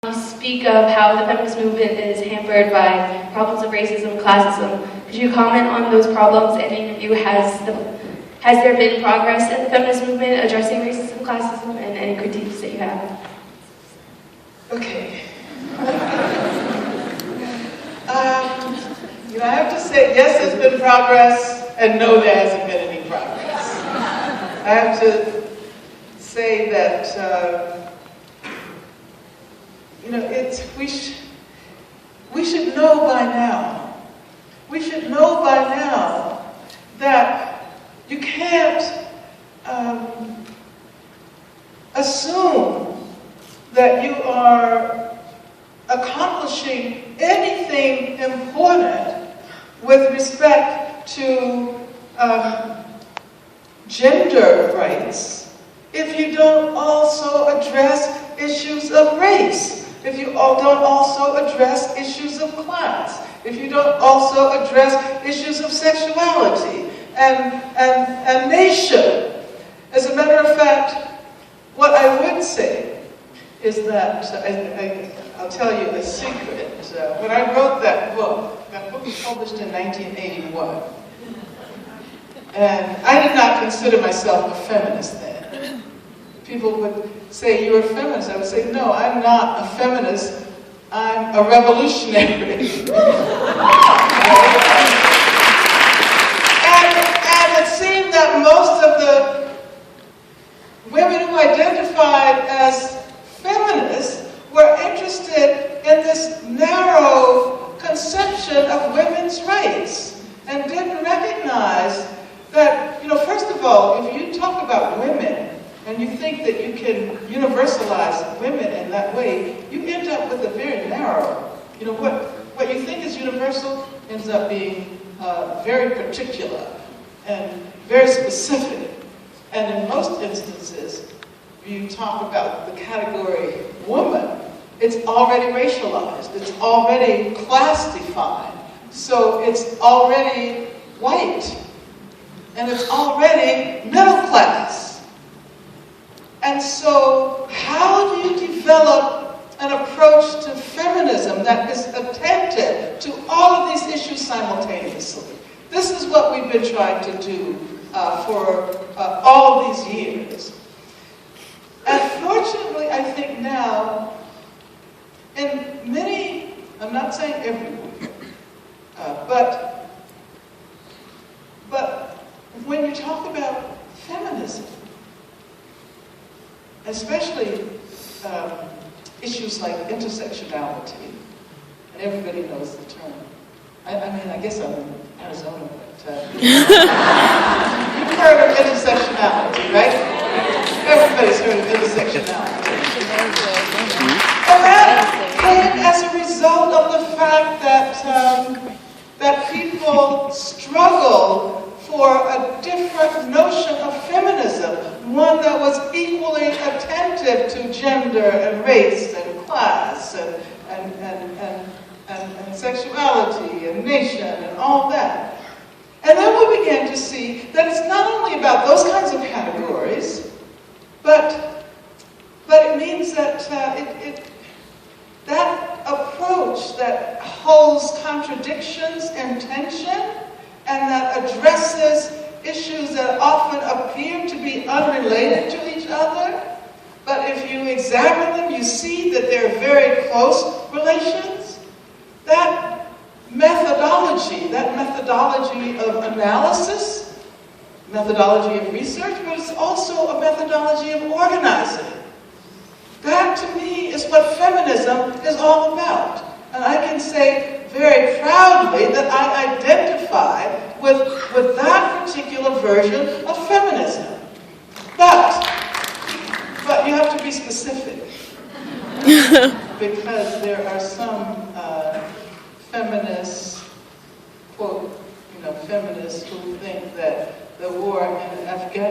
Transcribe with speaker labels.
Speaker 1: You speak of how the feminist movement is hampered by problems of racism and classism. Could you comment on those problems? And in your view, has there been progress in the feminist movement addressing racism and classism, and any critiques that you have?
Speaker 2: Okay. I have to say, yes, there's been progress, and no, there hasn't been any progress. I have to say that, we should know by now. We should know by now that you can't assume that you are accomplishing anything important with respect to gender rights if you don't also address issues of race, if you don't also address issues of class, if you don't also address issues of sexuality and nation. As a matter of fact, what I would say is that, I'll tell you a secret. When I wrote that book was published in 1981. And I did not consider myself a feminist then. People would say, "You're a feminist." I would say, "No, I'm not a feminist. I'm a revolutionary." and it seemed that most of the women who identified as feminists were interested in this narrow conception of women's rights and didn't recognize that, first of all, if you talk about women and you think that you can universalize women in that way, you end up with a very narrow, what you think is universal ends up being very particular and very specific. And in most instances, you talk about the category woman, it's already racialized, it's already class defined, so it's already white, and it's already middle class. And so how do you develop an approach to feminism that is attentive to all of these issues simultaneously? This is what we've been trying to do for all these years. And fortunately, I think now, in many, I'm not saying everywhere, but when you talk about feminism, especially issues like intersectionality, and everybody knows the term. I guess I'm in Arizona, but you've heard of intersectionality, right? Everybody's heard of intersectionality. And that came as a result of the fact that people struggle for a different notion of feminism, one that was equally attentive to gender and race and class and sexuality and nation and all that. And then we began to see that it's not only about those kinds of categories, but it means that that approach that holds contradictions and tension and that addresses issues that often appear to be unrelated to each other, but if you examine them, you see that they're very close relations. That methodology of analysis, methodology of research, but it's also a methodology of organizing. That, to me, is what feminism is all about. And I can say very proudly that I identify with that particular version of feminism. But you have to be specific. Because there are some feminists, quote, feminists who think that the war in Afghanistan